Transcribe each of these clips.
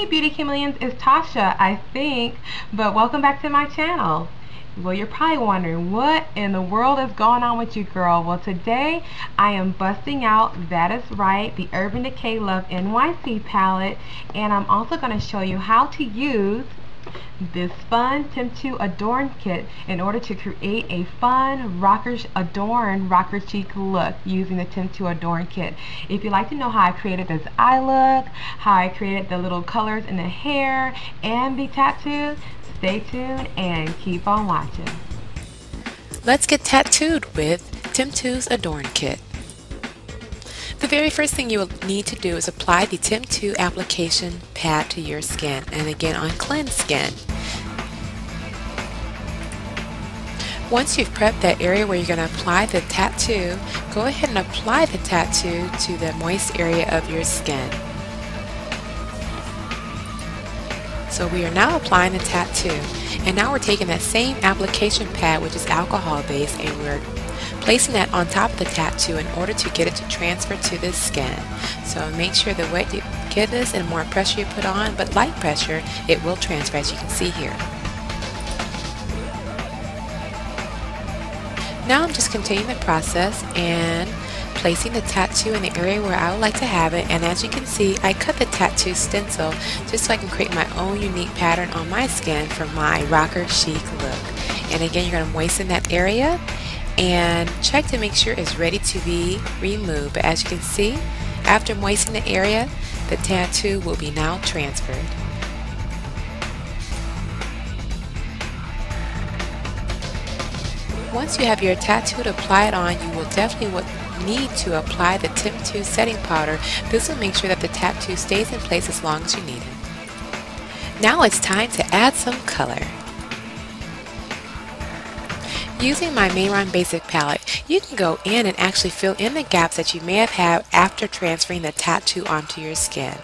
Beauty Chameleons, it's Tasha, I think, but welcome back to my channel. Well, you're probably wondering, what in the world is going on with you, girl? Well, today I am busting out, that is right, the Urban Decay Love NYC palette, and I'm also going to show you how to use this fun Temptu Adorn kit in order to create a fun rocker chic look using the Temptu Adorn kit. If you'd like to know how I created this eye look, how I created the little colors in the hair and the tattoo, stay tuned and keep on watching. Let's get tattooed with Temptu's Adorn kit. The very first thing you will need to do is apply the Temptu application pad to your skin, and again on cleansed skin. Once you've prepped that area where you're going to apply the tattoo, go ahead and apply the tattoo to the moist area of your skin. So we are now applying the tattoo, and now we're taking that same application pad, which is alcohol based, and we're placing that on top of the tattoo in order to get it to transfer to the skin. So make sure the wet you get this and more pressure you put on, but light pressure, it will transfer, as you can see here. Now I'm just continuing the process and placing the tattoo in the area where I would like to have it, and as you can see, I cut the tattoo stencil just so I can create my own unique pattern on my skin for my rocker chic look. And again, you're going to moisten that area and check to make sure it's ready to be removed. But as you can see, after moistening the area, the tattoo will be now transferred. Once you have your tattoo to apply it on, you will definitely need to apply the Temptu setting powder. This will make sure that the tattoo stays in place as long as you need it. Now it's time to add some color. Using my Mayron Basic palette, you can go in and actually fill in the gaps that you may have had after transferring the tattoo onto your skin.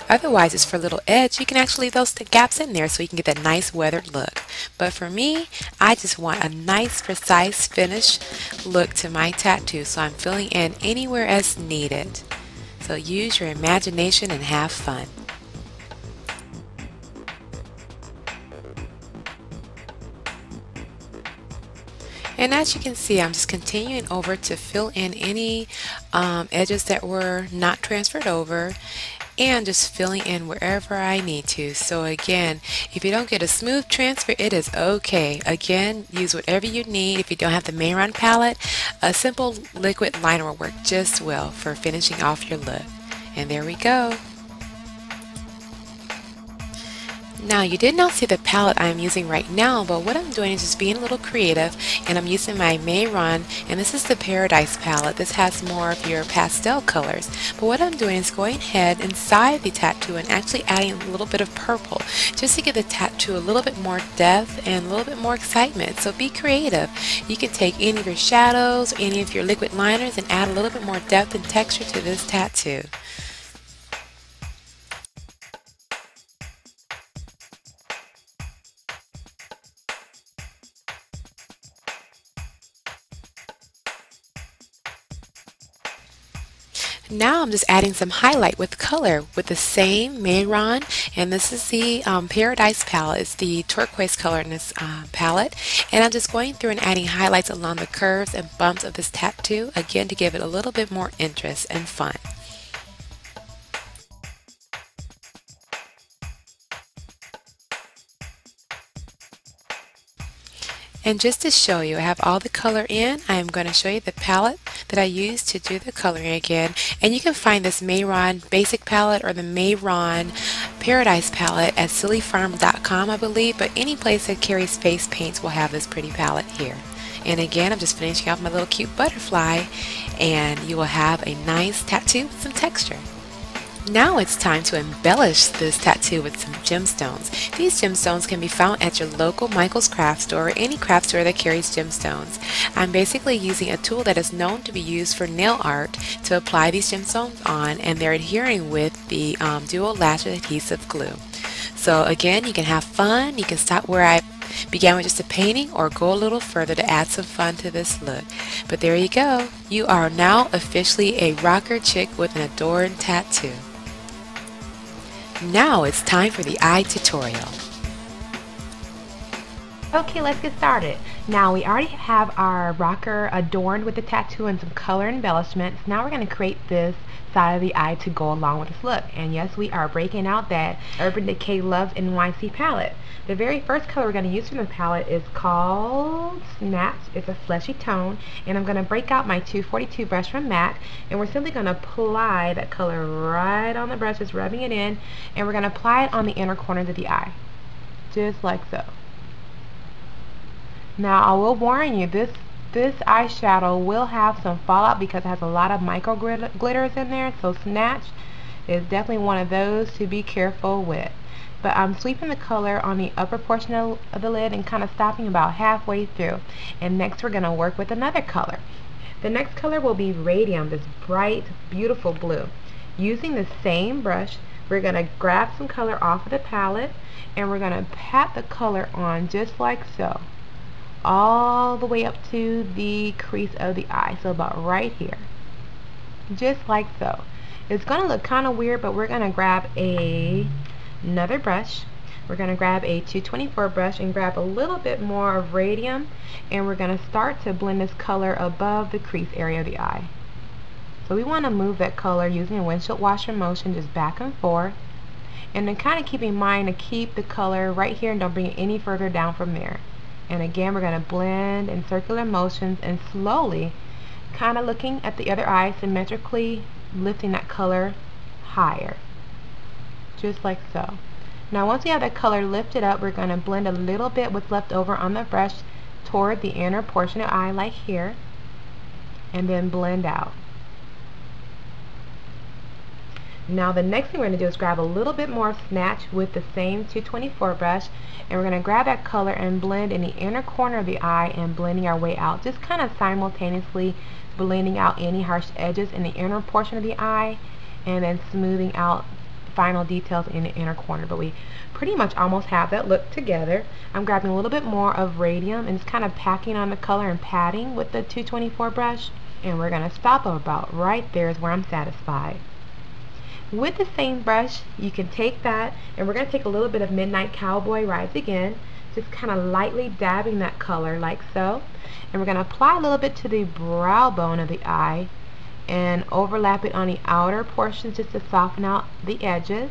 Otherwise, it's for a little edge, you can actually leave those gaps in there so you can get that nice weathered look. But for me, I just want a nice, precise finish look to my tattoo, so I'm filling in anywhere as needed. So use your imagination and have fun. And as you can see, I'm just continuing over to fill in any edges that were not transferred over, and just filling in wherever I need to. So again, if you don't get a smooth transfer, it is okay. Again, use whatever you need. If you don't have the Mayron palette, a simple liquid liner will work just well for finishing off your look. And there we go. Now, you did not see the palette I'm using right now, but what I'm doing is just being a little creative, and I'm using my Mayron, and this is the Paradise palette. This has more of your pastel colors, but what I'm doing is going ahead inside the tattoo and actually adding a little bit of purple just to give the tattoo a little bit more depth and a little bit more excitement. So be creative. You can take any of your shadows, any of your liquid liners, and add a little bit more depth and texture to this tattoo. Now I'm just adding some highlight with color with the same Mayron, and this is the Paradise palette. It's the turquoise color in this palette, and I'm just going through and adding highlights along the curves and bumps of this tattoo, again to give it a little bit more interest and fun. And just to show you, I have all the color in. I am going to show you the palette that I used to do the coloring again. And you can find this Mayron Basic palette or the Mayron Paradise palette at sillyfarm.com, I believe, but any place that carries face paints will have this pretty palette here. And again, I'm just finishing off my little cute butterfly, and you will have a nice tattoo with some texture. Now it's time to embellish this tattoo with some gemstones. These gemstones can be found at your local Michael's craft store or any craft store that carries gemstones. I'm basically using a tool that is known to be used for nail art to apply these gemstones on, and they're adhering with the dual lash adhesive glue. So again, you can have fun. You can stop where I began with just a painting or go a little further to add some fun to this look. But there you go. You are now officially a rocker chick with an adorned tattoo. Now it's time for the eye tutorial. Okay, let's get started. Now we already have our rocker adorned with the tattoo and some color embellishments. Now we're going to create this side of the eye to go along with this look. And yes, we are breaking out that Urban Decay Love NYC palette. The very first color we're going to use from the palette is called Snatch. It's a fleshy tone. And I'm going to break out my 242 brush from MAC. And we're simply going to apply that color right on the brush, just rubbing it in. And we're going to apply it on the inner corners of the eye. Just like so. Now I will warn you, this eyeshadow will have some fallout because it has a lot of micro glitters in there, so Snatch is definitely one of those to be careful with. But I'm sweeping the color on the upper portion of the lid and kind of stopping about halfway through. And next we're going to work with another color. The next color will be Radium, this bright, beautiful blue. Using the same brush, we're going to grab some color off of the palette and we're going to pat the color on just like so, all the way up to the crease of the eye, so about right here, just like so. It's going to look kind of weird, but we're going to grab another brush. We're going to grab a 224 brush and grab a little bit more of Radium, and we're going to start to blend this color above the crease area of the eye. So we want to move that color using a windshield washer motion, just back and forth, and then kind of keep in mind to keep the color right here and don't bring it any further down from there. And again, we're going to blend in circular motions and slowly, kind of looking at the other eye, symmetrically lifting that color higher. Just like so. Now once we have that color lifted up, we're going to blend a little bit what's left over on the brush toward the inner portion of the eye, like here. And then blend out. Now the next thing we're going to do is grab a little bit more Snatch with the same 224 brush, and we're going to grab that color and blend in the inner corner of the eye and blending our way out, just kind of simultaneously blending out any harsh edges in the inner portion of the eye and then smoothing out final details in the inner corner. But we pretty much almost have that look together. I'm grabbing a little bit more of Radium and just kind of packing on the color and patting with the 224 brush, and we're going to stop about right there is where I'm satisfied. With the same brush, you can take that, and we're going to take a little bit of Midnight Cowboy Rise Again, just kind of lightly dabbing that color like so. And we're going to apply a little bit to the brow bone of the eye and overlap it on the outer portions just to soften out the edges.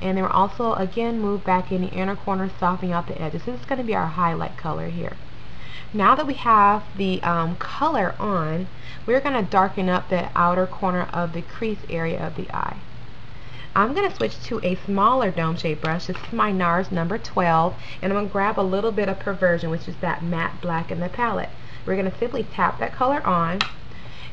And then we're also again move back in the inner corner, softening out the edges. This is going to be our highlight color here. Now that we have the color on, we're going to darken up the outer corner of the crease area of the eye. I'm going to switch to a smaller dome shaped brush. This is my NARS number 12, and I'm going to grab a little bit of Perversion, which is that matte black in the palette. We're going to simply tap that color on,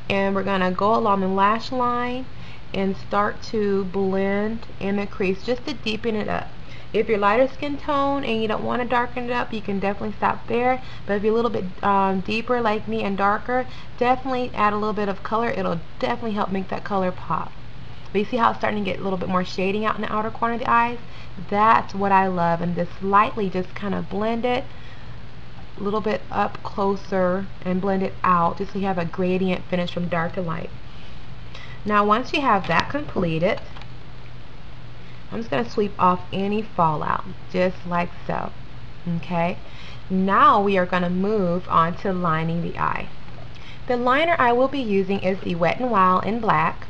and we're going to go along the lash line and start to blend in the crease just to deepen it up. If you're lighter skin tone and you don't want to darken it up, you can definitely stop there. But if you're a little bit deeper like me and darker, definitely add a little bit of color. It'll definitely help make that color pop. But you see how it's starting to get a little bit more shading out in the outer corner of the eyes? That's what I love. And just lightly just kind of blend it a little bit up closer and blend it out just so you have a gradient finish from dark to light. Now once you have that completed, I'm just going to sweep off any fallout just like so. Okay, now we are going to move on to lining the eye. The liner I will be using is the Wet n Wild in black,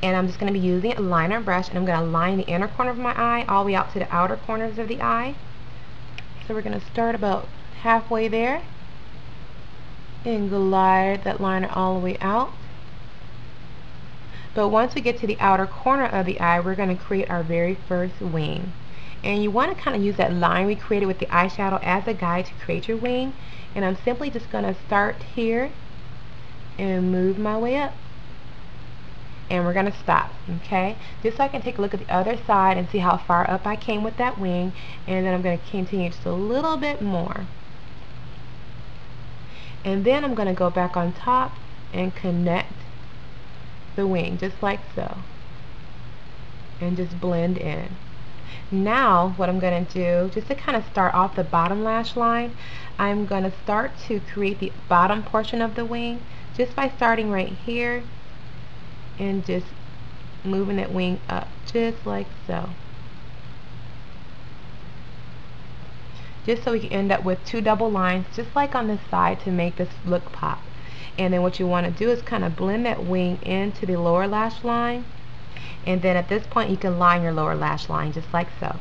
and I'm just going to be using a liner brush, and I'm going to line the inner corner of my eye all the way out to the outer corners of the eye. So we're going to start about halfway there and glide that liner all the way out. But once we get to the outer corner of the eye, we're going to create our very first wing. And you want to kind of use that line we created with the eyeshadow as a guide to create your wing. And I'm simply just going to start here and move my way up. And we're going to stop, okay? Just so I can take a look at the other side and see how far up I came with that wing. And then I'm going to continue just a little bit more. And then I'm going to go back on top and connect the wing just like so. And just blend in. Now what I'm going to do, just to kind of start off the bottom lash line, I'm going to start to create the bottom portion of the wing just by starting right here and just moving that wing up just like so. just so we can end up with 2 double lines just like on this side to make this look pop. And then what you want to do is kind of blend that wing into the lower lash line, and then at this point you can line your lower lash line just like so.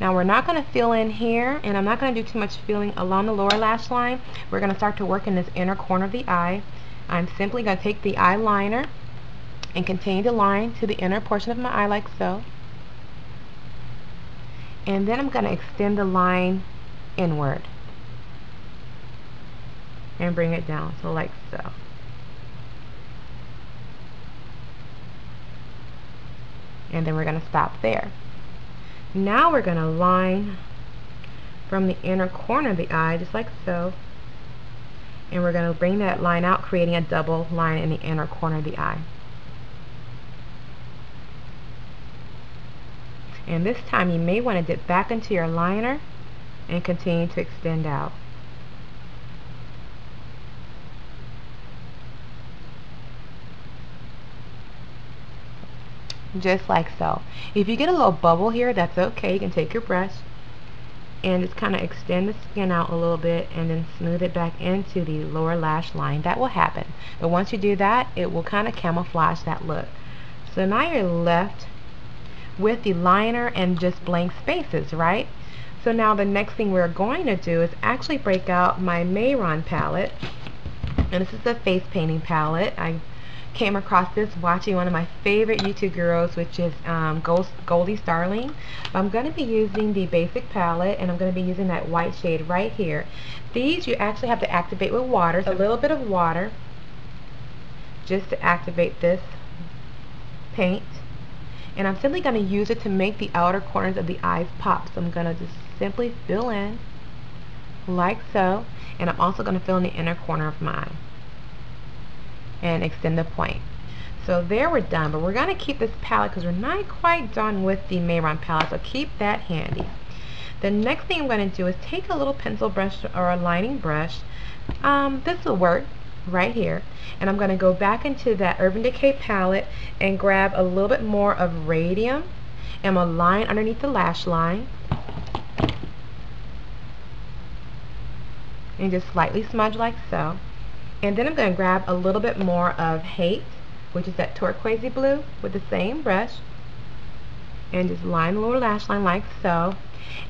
Now we're not going to fill in here, and I'm not going to do too much filling along the lower lash line. We're going to start to work in this inner corner of the eye. I'm simply going to take the eyeliner and continue to line to the inner portion of my eye like so. And then I'm going to extend the line inward and bring it down, so like so. And then we're going to stop there. Now we're going to line from the inner corner of the eye just like so, and we're going to bring that line out, creating a double line in the inner corner of the eye. And this time you may want to dip back into your liner and continue to extend out. Just like so. If you get a little bubble here, that's okay. You can take your brush and just kind of extend the skin out a little bit and then smooth it back into the lower lash line. That will happen. But once you do that, it will kind of camouflage that look. So now you're left with the liner and just blank spaces, right? So now the next thing we're going to do is actually break out my Mayron palette. And this is a face painting palette. I came across this watching one of my favorite YouTube girls, which is Goldie Starling. I'm going to be using the basic palette, and I'm going to be using that white shade right here. These you actually have to activate with water, so a little bit of water just to activate this paint. And I'm simply going to use it to make the outer corners of the eyes pop. So I'm going to just simply fill in like so, and I'm also going to fill in the inner corner of my eye and extend the point. So there, we're done, but we're going to keep this palette because we're not quite done with the Mayron palette, so keep that handy. The next thing I'm going to do is take a little pencil brush or a lining brush. This will work right here, and I'm going to go back into that Urban Decay palette and grab a little bit more of Radium, and I'm going to line underneath the lash line and just slightly smudge like so. And then I'm going to grab a little bit more of Hate, which is that turquoisey blue, with the same brush, and just line the lower lash line like so.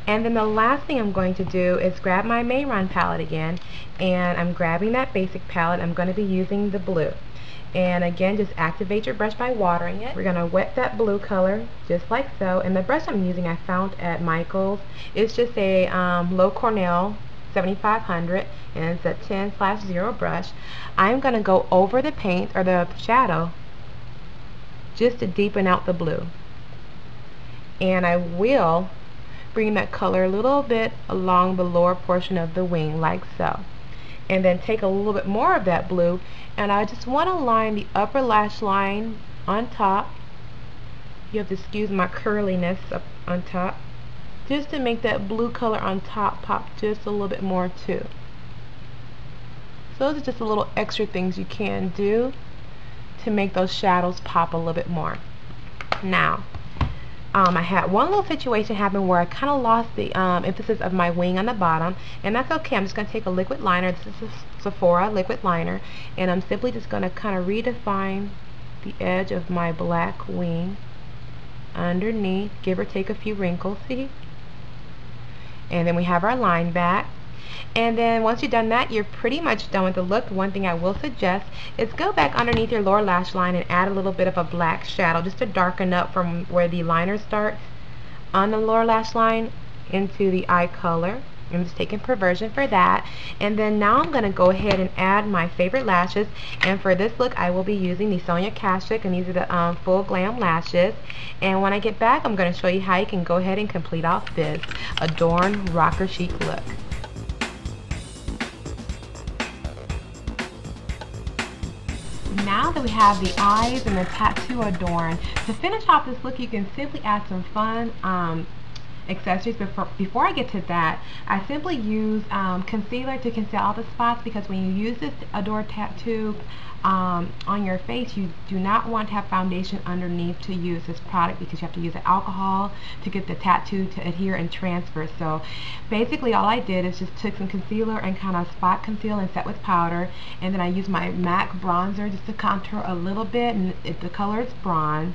And then the last thing I'm going to do is grab my Mayron palette again, and I'm grabbing that basic palette. I'm going to be using the blue. And again, just activate your brush by watering it. We're going to wet that blue color just like so. And the brush I'm using I found at Michael's. It's just a Low Cornell 7500, and it's a 10/0 brush. I'm going to go over the paint or the shadow just to deepen out the blue, and I will bring that color a little bit along the lower portion of the wing like so, and then take a little bit more of that blue, and I just want to line the upper lash line on top. You have to excuse my curliness up on top, just to make that blue color on top pop just a little bit more too. So those are just a little extra things you can do to make those shadows pop a little bit more. Now, I had one little situation happen where I kind of lost the emphasis of my wing on the bottom, and that's okay. I'm just going to take a liquid liner. This is a Sephora liquid liner, and I'm simply just going to kind of redefine the edge of my black wing underneath, give or take a few wrinkles, see? And then we have our line back. And then once you've done that, you're pretty much done with the look. One thing I will suggest is go back underneath your lower lash line and add a little bit of a black shadow just to darken up from where the liner starts on the lower lash line into the eye color. I'm just taking Perversion for that. And then now I'm going to go ahead and add my favorite lashes, and for this look I will be using the Sonia Kashuk, and these are the Full Glam lashes. And when I get back, I'm going to show you how you can go ahead and complete off this Adorn Rocker Chic look. Now that we have the eyes and the Temptu Adorn, to finish off this look you can simply add some fun accessories. Before I get to that, I simply use concealer to conceal all the spots, because when you use this Adorn tattoo on your face, you do not want to have foundation underneath to use this product, because you have to use the alcohol to get the tattoo to adhere and transfer. So basically all I did is just took some concealer and kind of spot conceal and set with powder, and then I used my MAC bronzer just to contour a little bit, and the color is bronze.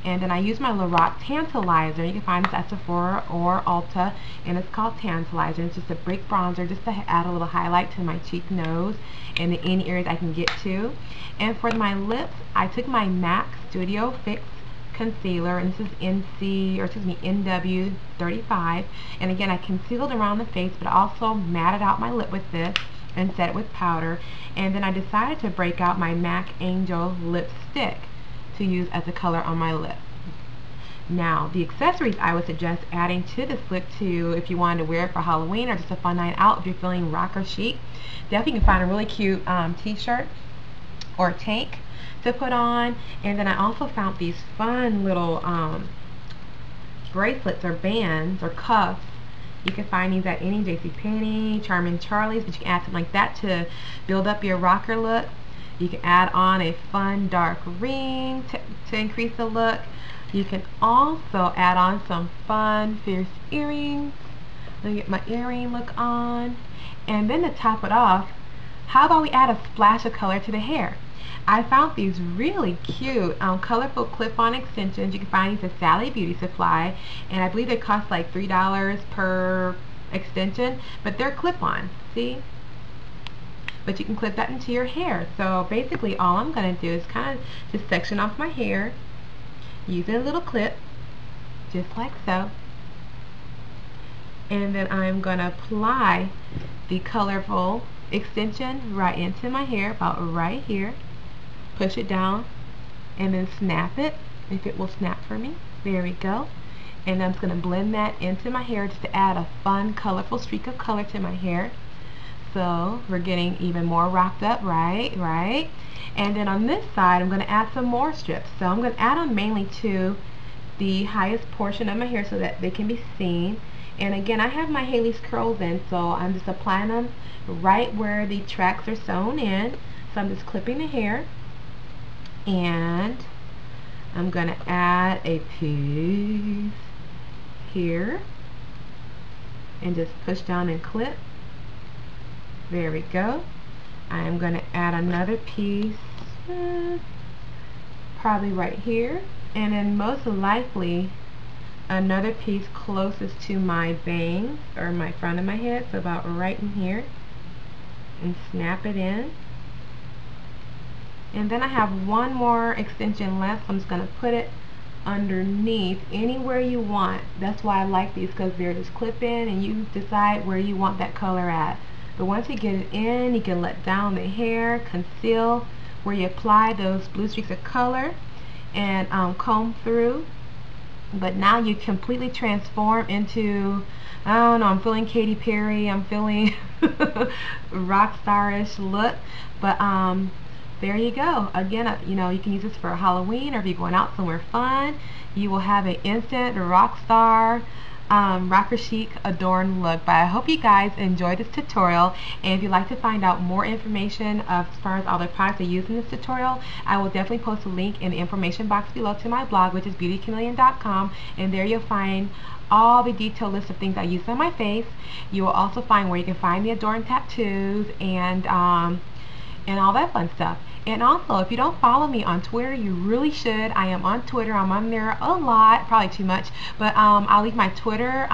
And then I used my Lorac Tantalizer. You can find this at Sephora or Ulta, and it's called Tantalizer. It's just a brick bronzer just to add a little highlight to my cheek, nose, and the any areas I can get to. And for my lips, I took my MAC Studio Fix concealer, and this is NW35, and again I concealed around the face, but also matted out my lip with this and set it with powder. And then I decided to break out my MAC Angel lipstick to use as a color on my lip. Now, the accessories I would suggest adding to this look too, if you wanted to wear it for Halloween or just a fun night out, if you're feeling rocker chic, definitely you can find a really cute t-shirt or tank to put on. And then I also found these fun little bracelets or bands or cuffs. You can find these at any JCPenney, Charmin Charlie's, but you can add something like that to build up your rocker look. You can add on a fun dark ring to increase the look. You can also add on some fun fierce earrings. Let me get my earring look on. And then to top it off, how about we add a splash of color to the hair? I found these really cute colorful clip-on extensions. You can find these at Sally Beauty Supply, and I believe they cost like $3 per extension, but they're clip-on, see? But you can clip that into your hair. So basically all I'm going to do is kind of just section off my hair using a little clip, just like so. And then I'm going to apply the colorful extension right into my hair, about right here. Push it down and then snap it, if it will snap for me. There we go. And I'm just going to blend that into my hair just to add a fun colorful streak of color to my hair. So we're getting even more rocked up, right? And then on this side I'm going to add some more strips. So I'm going to add on mainly to the highest portion of my hair so that they can be seen. And again, I have my Haley's curls in, so I'm just applying them right where the tracks are sewn in. So I'm just clipping the hair, and I'm going to add a piece here and just push down and clip. There we go. I am going to add another piece probably right here, and then most likely another piece closest to my bangs or my front of my head, so about right in here, and snap it in. And then I have one more extension left, so I'm just going to put it underneath anywhere you want. That's why I like these, because they're just clip in and you decide where you want that color at. But once you get it in, you can let down the hair, conceal where you apply those blue streaks of color, and comb through. But now you completely transform into, I don't know, I'm feeling Katy Perry, I'm feeling rock starish look. But there you go. Again, you know, you can use this for Halloween, or if you're going out somewhere fun, you will have an instant rock star rocker chic Adorn look. But I hope you guys enjoyed this tutorial, and if you'd like to find out more information as far as all the products I use in this tutorial, I will definitely post a link in the information box below to my blog, which is beautychameleon.com, and there you'll find all the detailed list of things I use on my face. You will also find where you can find the Adorn tattoos and all that fun stuff. And also, if you don't follow me on Twitter, you really should. I am on Twitter. I'm on there a lot, probably too much, but I'll leave my Twitter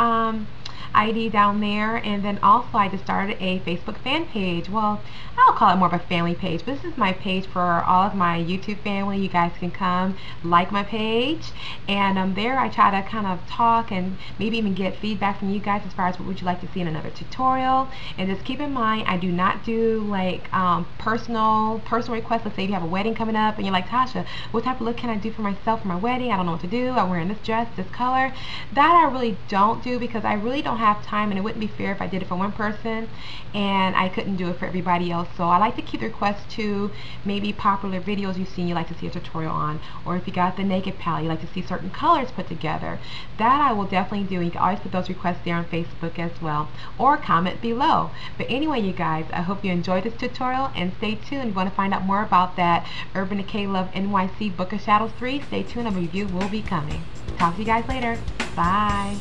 ID down there. And then also I just started a Facebook fan page. Well, I'll call it more of a family page, but this is my page for all of my YouTube family. You guys can come like my page, and there I try to kind of talk and maybe even get feedback from you guys as far as what would you like to see in another tutorial. And just keep in mind, I do not do like personal requests. Let's say if you have a wedding coming up and you're like, Tasha, what type of look can I do for myself for my wedding? I don't know what to do. I'm wearing this dress, this color. That I really don't do, because I really don't don't have time, and it wouldn't be fair if I did it for one person and I couldn't do it for everybody else. So I like to keep the requests to maybe popular videos you've seen you like to see a tutorial on, or if you got the naked palette you like to see certain colors put together. That I will definitely do. You can always put those requests there on Facebook as well, or comment below. But anyway, you guys, I hope you enjoyed this tutorial, and stay tuned. If you want to find out more about that Urban Decay Love NYC Book of Shadows 3, stay tuned. A review will be coming. Talk to you guys later. Bye.